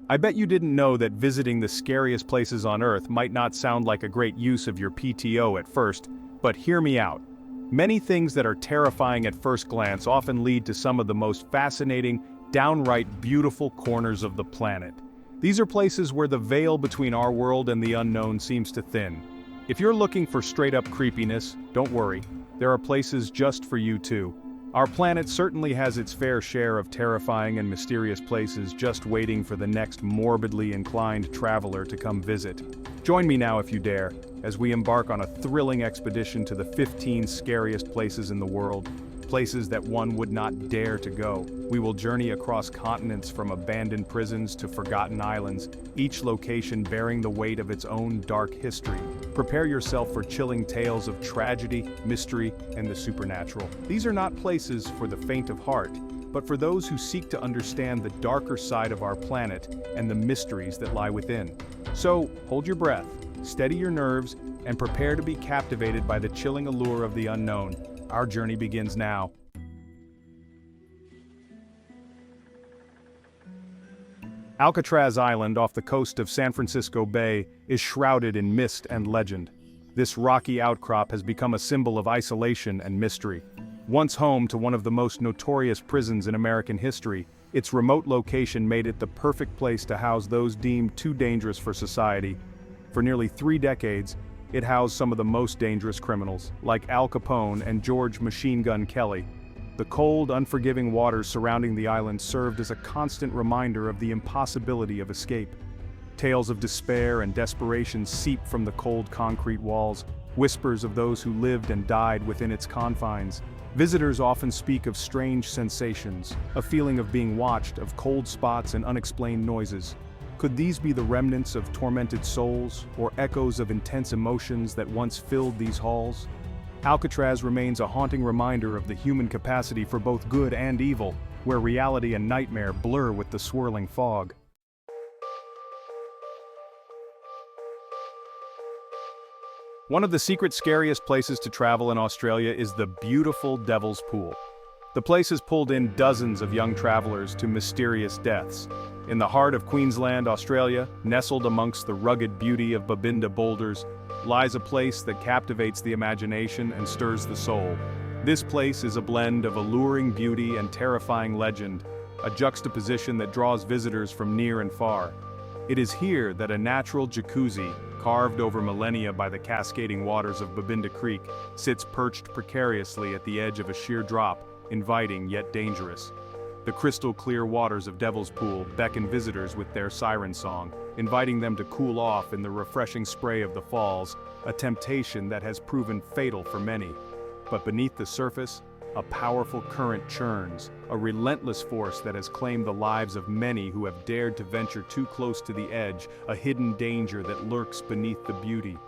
I bet you didn't know that visiting the scariest places on Earth might not sound like a great use of your PTO at first, but hear me out. Many things that are terrifying at first glance often lead to some of the most fascinating, downright beautiful corners of the planet. These are places where the veil between our world and the unknown seems to thin. If you're looking for straight-up creepiness, don't worry, there are places just for you too. Our planet certainly has its fair share of terrifying and mysterious places just waiting for the next morbidly inclined traveler to come visit. Join me now if you dare, as we embark on a thrilling expedition to the 15 scariest places in the world. Places that one would not dare to go. We will journey across continents from abandoned prisons to forgotten islands, each location bearing the weight of its own dark history. Prepare yourself for chilling tales of tragedy, mystery, and the supernatural. These are not places for the faint of heart, but for those who seek to understand the darker side of our planet and the mysteries that lie within. So, hold your breath, steady your nerves, and prepare to be captivated by the chilling allure of the unknown. Our journey begins now. Alcatraz Island off the coast of San Francisco Bay is shrouded in mist and legend. This rocky outcrop has become a symbol of isolation and mystery. Once home to one of the most notorious prisons in American history, its remote location made it the perfect place to house those deemed too dangerous for society. For nearly 3 decades, it housed some of the most dangerous criminals, like Al Capone and George Machine Gun Kelly. The cold, unforgiving waters surrounding the island served as a constant reminder of the impossibility of escape. Tales of despair and desperation seep from the cold concrete walls, whispers of those who lived and died within its confines. Visitors often speak of strange sensations, a feeling of being watched, of cold spots and unexplained noises. Could these be the remnants of tormented souls, or echoes of intense emotions that once filled these halls? Alcatraz remains a haunting reminder of the human capacity for both good and evil, where reality and nightmare blur with the swirling fog. One of the secret scariest places to travel in Australia is the beautiful Devil's Pool. The place has pulled in dozens of young travelers to mysterious deaths. In the heart of Queensland, Australia, nestled amongst the rugged beauty of Babinda boulders, lies a place that captivates the imagination and stirs the soul. This place is a blend of alluring beauty and terrifying legend, a juxtaposition that draws visitors from near and far. It is here that a natural jacuzzi, carved over millennia by the cascading waters of Babinda Creek, sits perched precariously at the edge of a sheer drop, inviting yet dangerous. The crystal-clear waters of Devil's Pool beckon visitors with their siren song, inviting them to cool off in the refreshing spray of the falls, a temptation that has proven fatal for many. But beneath the surface, a powerful current churns, a relentless force that has claimed the lives of many who have dared to venture too close to the edge, a hidden danger that lurks beneath the beauty.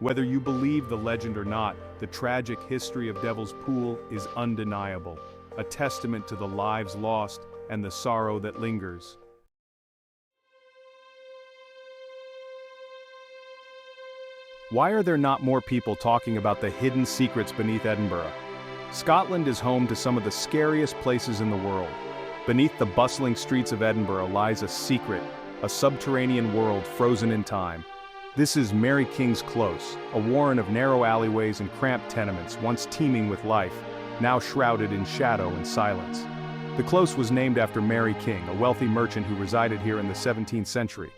Whether you believe the legend or not, the tragic history of Devil's Pool is undeniable, a testament to the lives lost and the sorrow that lingers. Why are there not more people talking about the hidden secrets beneath Edinburgh? Scotland is home to some of the scariest places in the world. Beneath the bustling streets of Edinburgh lies a secret, a subterranean world frozen in time. This is Mary King's Close, a warren of narrow alleyways and cramped tenements once teeming with life, now shrouded in shadow and silence. The Close was named after Mary King, a wealthy merchant who resided here in the 17th century.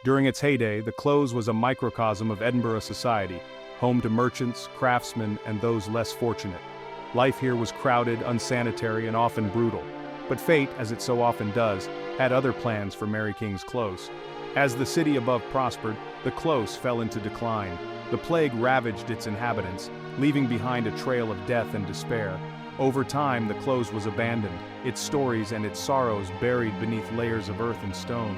During its heyday, the Close was a microcosm of Edinburgh society, home to merchants, craftsmen, and those less fortunate. Life here was crowded, unsanitary, and often brutal. But fate, as it so often does, had other plans for Mary King's Close. As the city above prospered, the Close fell into decline. The plague ravaged its inhabitants, leaving behind a trail of death and despair. Over time, the Close was abandoned, its stories and its sorrows buried beneath layers of earth and stone.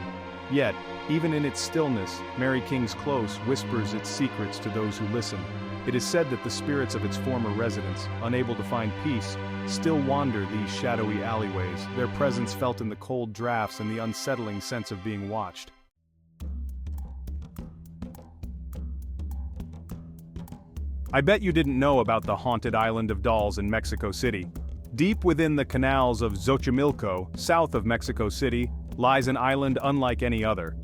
Yet, even in its stillness, Mary King's Close whispers its secrets to those who listen. It is said that the spirits of its former residents, unable to find peace, still wander these shadowy alleyways, their presence felt in the cold drafts and the unsettling sense of being watched. I bet you didn't know about the haunted island of Dolls in Mexico City. Deep within the canals of Xochimilco, south of Mexico City, lies an island unlike any other.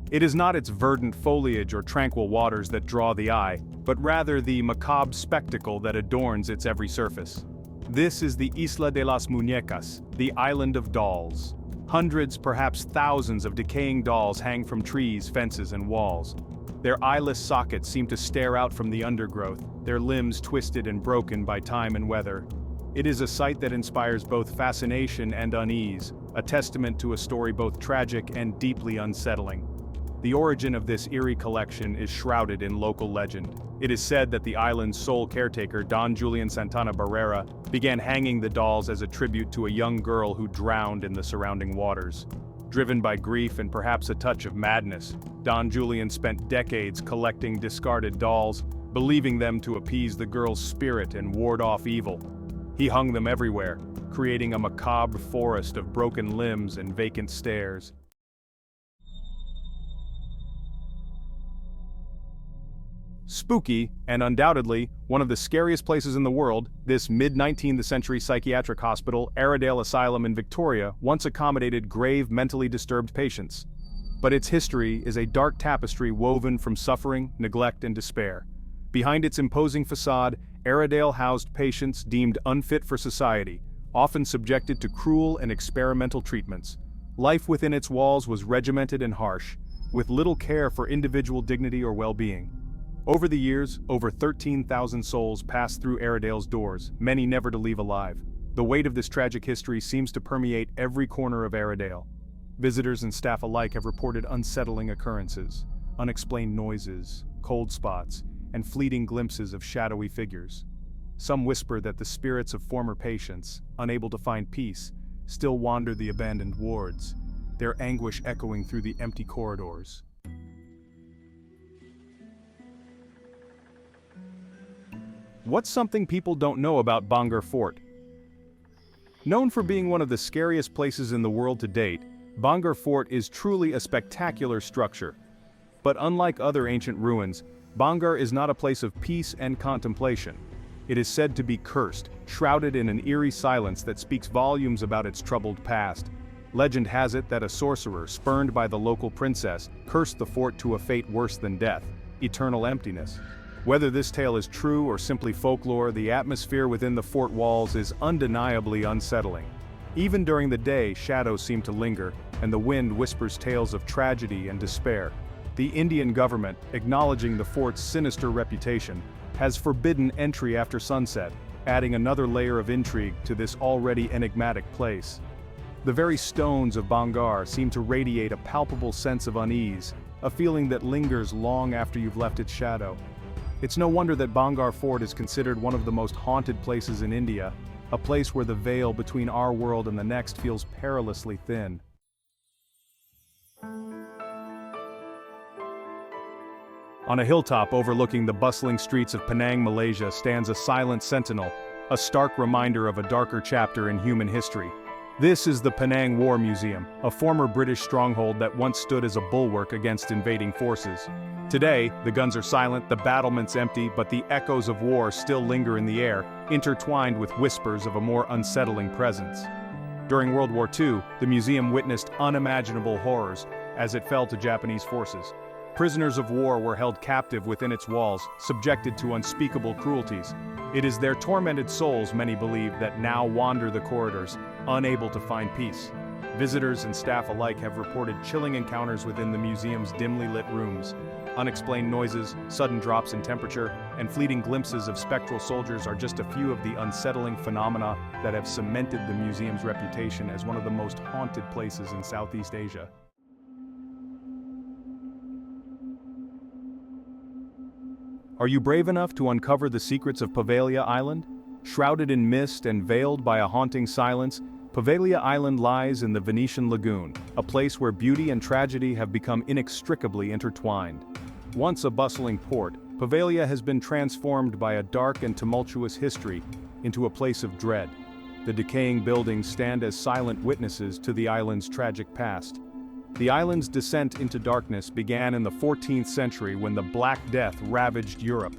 It is not its verdant foliage or tranquil waters that draw the eye, but rather the macabre spectacle that adorns its every surface. This is the Isla de las Muñecas, the Island of Dolls. Hundreds, perhaps thousands of decaying dolls hang from trees, fences, and walls. Their eyeless sockets seem to stare out from the undergrowth, their limbs twisted and broken by time and weather. It is a sight that inspires both fascination and unease, a testament to a story both tragic and deeply unsettling. The origin of this eerie collection is shrouded in local legend. It is said that the island's sole caretaker, Don Julian Santana Barrera, began hanging the dolls as a tribute to a young girl who drowned in the surrounding waters. Driven by grief and perhaps a touch of madness, Don Julian spent decades collecting discarded dolls, believing them to appease the girl's spirit and ward off evil. He hung them everywhere, creating a macabre forest of broken limbs and vacant stares. Spooky, and undoubtedly one of the scariest places in the world, this mid-19th century psychiatric hospital, Aradale Asylum in Victoria, once accommodated grave mentally disturbed patients. But its history is a dark tapestry woven from suffering, neglect, and despair. Behind its imposing facade, Aradale housed patients deemed unfit for society, often subjected to cruel and experimental treatments. Life within its walls was regimented and harsh, with little care for individual dignity or well-being. Over the years, over 13,000 souls passed through Aradale's doors, many never to leave alive. The weight of this tragic history seems to permeate every corner of Aradale. Visitors and staff alike have reported unsettling occurrences, unexplained noises, cold spots, and fleeting glimpses of shadowy figures. Some whisper that the spirits of former patients, unable to find peace, still wander the abandoned wards, their anguish echoing through the empty corridors. What's something people don't know about Bangar Fort? Known for being one of the scariest places in the world to date, Bangar Fort is truly a spectacular structure. But unlike other ancient ruins, Bhangarh is not a place of peace and contemplation. It is said to be cursed, shrouded in an eerie silence that speaks volumes about its troubled past. Legend has it that a sorcerer, spurned by the local princess, cursed the fort to a fate worse than death, eternal emptiness. Whether this tale is true or simply folklore, the atmosphere within the fort walls is undeniably unsettling. Even during the day, shadows seem to linger, and the wind whispers tales of tragedy and despair. The Indian government, acknowledging the fort's sinister reputation, has forbidden entry after sunset, adding another layer of intrigue to this already enigmatic place. The very stones of Bhangarh seem to radiate a palpable sense of unease, a feeling that lingers long after you've left its shadow. It's no wonder that Bangar Fort is considered one of the most haunted places in India, a place where the veil between our world and the next feels perilously thin. On a hilltop overlooking the bustling streets of Penang, Malaysia, stands a silent sentinel, a stark reminder of a darker chapter in human history. This is the Panang War Museum, a former British stronghold that once stood as a bulwark against invading forces. Today, the guns are silent, the battlements empty, but the echoes of war still linger in the air, intertwined with whispers of a more unsettling presence. During World War II, the museum witnessed unimaginable horrors as it fell to Japanese forces. Prisoners of war were held captive within its walls, subjected to unspeakable cruelties. It is their tormented souls, many believe, that now wander the corridors, unable to find peace. Visitors and staff alike have reported chilling encounters within the museum's dimly lit rooms. Unexplained noises, sudden drops in temperature, and fleeting glimpses of spectral soldiers are just a few of the unsettling phenomena that have cemented the museum's reputation as one of the most haunted places in Southeast Asia. Are you brave enough to uncover the secrets of Poveglia Island? Shrouded in mist and veiled by a haunting silence, Poveglia Island lies in the Venetian Lagoon, a place where beauty and tragedy have become inextricably intertwined. Once a bustling port, Poveglia has been transformed by a dark and tumultuous history into a place of dread. The decaying buildings stand as silent witnesses to the island's tragic past. The island's descent into darkness began in the 14th century when the Black Death ravaged Europe.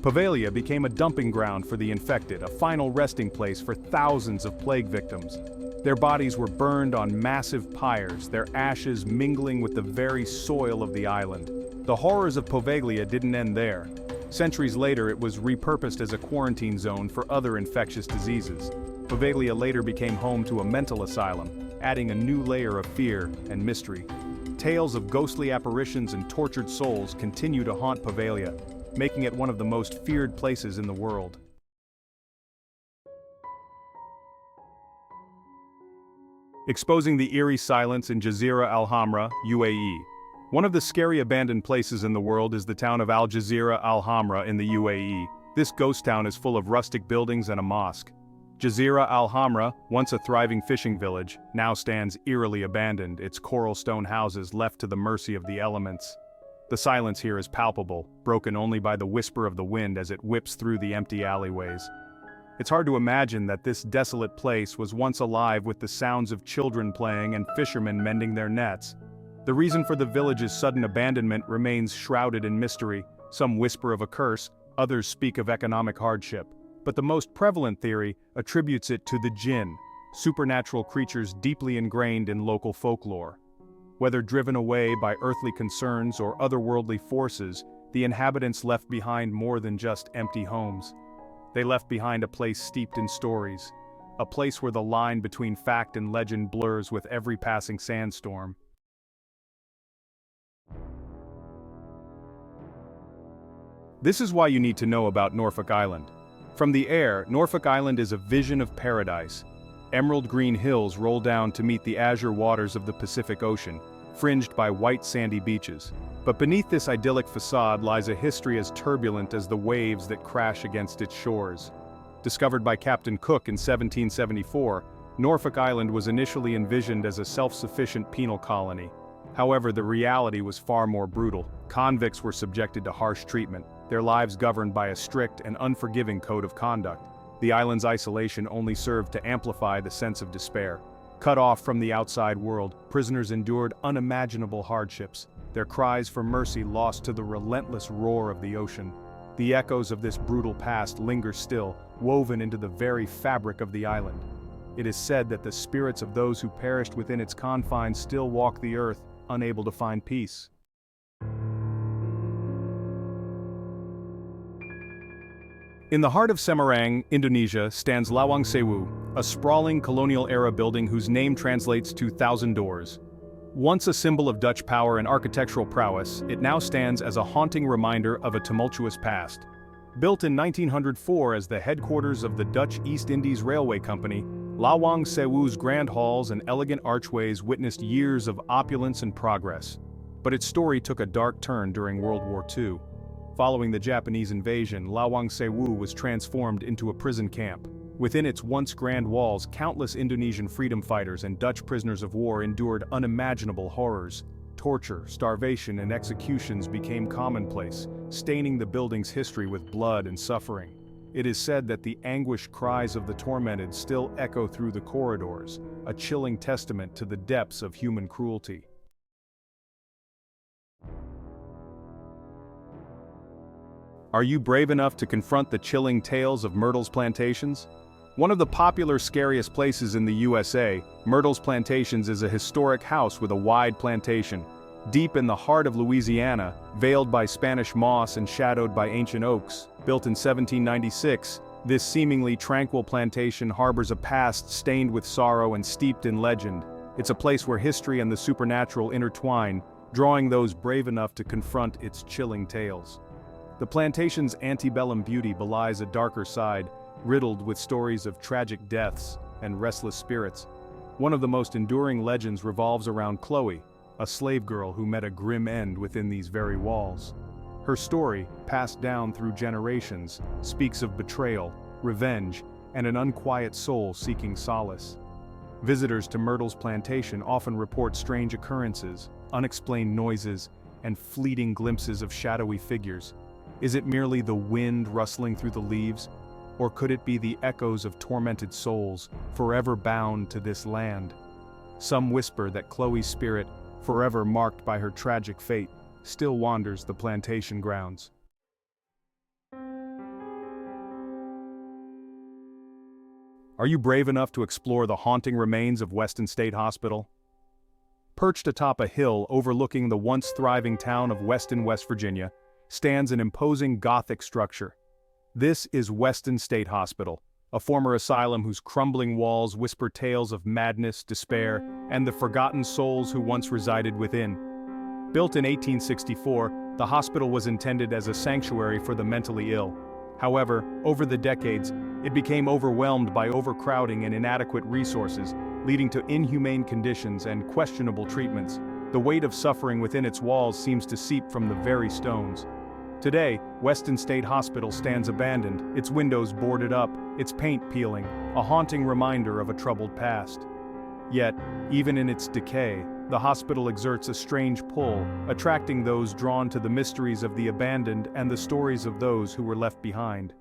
Poveglia became a dumping ground for the infected, a final resting place for thousands of plague victims. Their bodies were burned on massive pyres, their ashes mingling with the very soil of the island. The horrors of Poveglia didn't end there. Centuries later, it was repurposed as a quarantine zone for other infectious diseases. Poveglia later became home to a mental asylum, adding a new layer of fear and mystery. Tales of ghostly apparitions and tortured souls continue to haunt Poveglia, making it one of the most feared places in the world. Exposing the eerie silence in Jazirah Al Hamra, UAE. One of the scary abandoned places in the world is the town of Jazirah Al Hamra in the UAE. This ghost town is full of rustic buildings and a mosque. Jazirah Al Hamra, once a thriving fishing village, now stands eerily abandoned, its coral stone houses left to the mercy of the elements. The silence here is palpable, broken only by the whisper of the wind as it whips through the empty alleyways. It's hard to imagine that this desolate place was once alive with the sounds of children playing and fishermen mending their nets. The reason for the village's sudden abandonment remains shrouded in mystery. Some whisper of a curse, others speak of economic hardship. But the most prevalent theory attributes it to the jinn, supernatural creatures deeply ingrained in local folklore. Whether driven away by earthly concerns or otherworldly forces, the inhabitants left behind more than just empty homes. They left behind a place steeped in stories, a place where the line between fact and legend blurs with every passing sandstorm. This is why you need to know about Norfolk Island. From the air, Norfolk Island is a vision of paradise. Emerald green hills roll down to meet the azure waters of the Pacific Ocean, fringed by white sandy beaches. But beneath this idyllic facade lies a history as turbulent as the waves that crash against its shores. Discovered by Captain Cook in 1774, Norfolk Island was initially envisioned as a self-sufficient penal colony. However, the reality was far more brutal. Convicts were subjected to harsh treatment, their lives governed by a strict and unforgiving code of conduct. The island's isolation only served to amplify the sense of despair. Cut off from the outside world, prisoners endured unimaginable hardships, their cries for mercy lost to the relentless roar of the ocean. The echoes of this brutal past linger still, woven into the very fabric of the island. It is said that the spirits of those who perished within its confines still walk the earth, unable to find peace. In the heart of Semarang, Indonesia, stands Lawang Sewu, a sprawling colonial-era building whose name translates to "thousand doors." Once a symbol of Dutch power and architectural prowess, it now stands as a haunting reminder of a tumultuous past. Built in 1904 as the headquarters of the Dutch East Indies Railway Company, Lawang Sewu's grand halls and elegant archways witnessed years of opulence and progress. But its story took a dark turn during World War II. Following the Japanese invasion, Lawang Sewu was transformed into a prison camp. Within its once grand walls, countless Indonesian freedom fighters and Dutch prisoners of war endured unimaginable horrors. Torture, starvation, and executions became commonplace, staining the building's history with blood and suffering. It is said that the anguished cries of the tormented still echo through the corridors, a chilling testament to the depths of human cruelty. Are you brave enough to confront the chilling tales of Myrtles Plantations? One of the popular scariest places in the USA, Myrtles Plantations is a historic house with a wide plantation. Deep in the heart of Louisiana, veiled by Spanish moss and shadowed by ancient oaks, built in 1796, this seemingly tranquil plantation harbors a past stained with sorrow and steeped in legend. It's a place where history and the supernatural intertwine, drawing those brave enough to confront its chilling tales. The plantation's antebellum beauty belies a darker side, riddled with stories of tragic deaths and restless spirits. One of the most enduring legends revolves around Chloe, a slave girl who met a grim end within these very walls. Her story, passed down through generations, speaks of betrayal, revenge, and an unquiet soul seeking solace. Visitors to Myrtles Plantation often report strange occurrences, unexplained noises, and fleeting glimpses of shadowy figures. Is it merely the wind rustling through the leaves? Or could it be the echoes of tormented souls, forever bound to this land? Some whisper that Chloe's spirit, forever marked by her tragic fate, still wanders the plantation grounds. Are you brave enough to explore the haunting remains of Weston State Hospital? Perched atop a hill overlooking the once thriving town of Weston, West Virginia, stands an imposing Gothic structure. This is Weston State Hospital, a former asylum whose crumbling walls whisper tales of madness, despair, and the forgotten souls who once resided within. Built in 1864, the hospital was intended as a sanctuary for the mentally ill. However, over the decades, it became overwhelmed by overcrowding and inadequate resources, leading to inhumane conditions and questionable treatments. The weight of suffering within its walls seems to seep from the very stones. Today, Weston State Hospital stands abandoned, its windows boarded up, its paint peeling, a haunting reminder of a troubled past. Yet, even in its decay, the hospital exerts a strange pull, attracting those drawn to the mysteries of the abandoned and the stories of those who were left behind.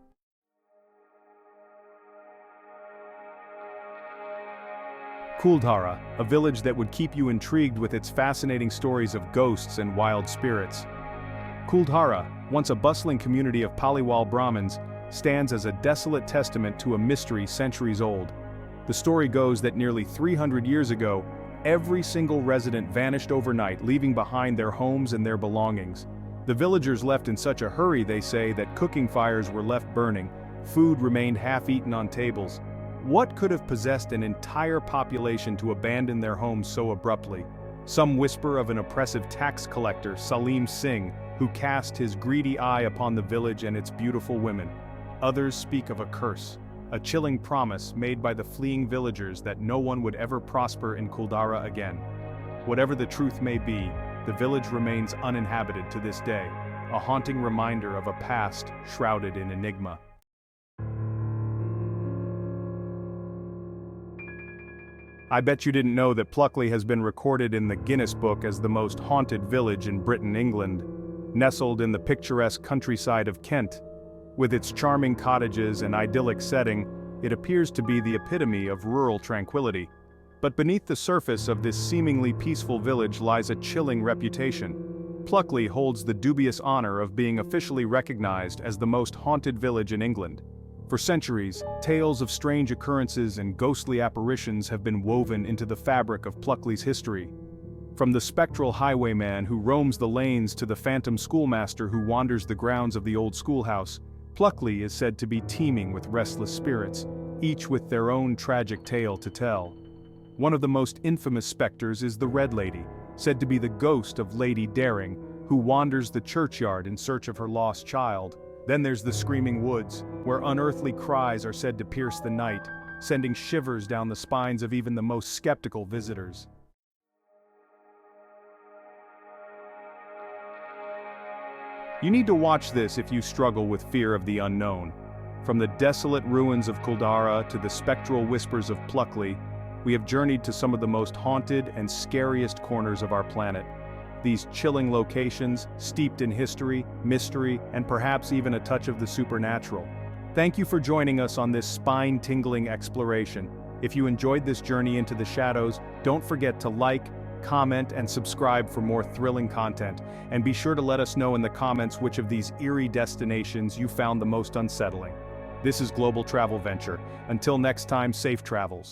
Kuldhara, a village that would keep you intrigued with its fascinating stories of ghosts and wild spirits. Kuldhara, once a bustling community of Paliwal Brahmins, stands as a desolate testament to a mystery centuries old. The story goes that nearly 300 years ago, every single resident vanished overnight, leaving behind their homes and their belongings. The villagers left in such a hurry, they say, that cooking fires were left burning, food remained half-eaten on tables. What could have possessed an entire population to abandon their homes so abruptly? Some whisper of an oppressive tax collector, Salim Singh, who cast his greedy eye upon the village and its beautiful women. Others speak of a curse, a chilling promise made by the fleeing villagers that no one would ever prosper in Kuldhara again. Whatever the truth may be, the village remains uninhabited to this day, a haunting reminder of a past shrouded in enigma. I bet you didn't know that Pluckley has been recorded in the Guinness Book as the most haunted village in Britain, England. Nestled in the picturesque countryside of Kent, with its charming cottages and idyllic setting, it appears to be the epitome of rural tranquility. But beneath the surface of this seemingly peaceful village lies a chilling reputation. Pluckley holds the dubious honor of being officially recognized as the most haunted village in England. For centuries, tales of strange occurrences and ghostly apparitions have been woven into the fabric of Pluckley's history. From the spectral highwayman who roams the lanes to the phantom schoolmaster who wanders the grounds of the old schoolhouse, Pluckley is said to be teeming with restless spirits, each with their own tragic tale to tell. One of the most infamous specters is the Red Lady, said to be the ghost of Lady Daring, who wanders the churchyard in search of her lost child. Then there's the Screaming Woods, where unearthly cries are said to pierce the night, sending shivers down the spines of even the most skeptical visitors. You need to watch this if you struggle with fear of the unknown. From the desolate ruins of Kuldhara to the spectral whispers of Pluckley, we have journeyed to some of the most haunted and scariest corners of our planet. These chilling locations, steeped in history, mystery, and perhaps even a touch of the supernatural. Thank you for joining us on this spine-tingling exploration. If you enjoyed this journey into the shadows, don't forget to like, comment, and subscribe for more thrilling content. And be sure to let us know in the comments which of these eerie destinations you found the most unsettling. This is Global Travel Venture. Until next time, safe travels.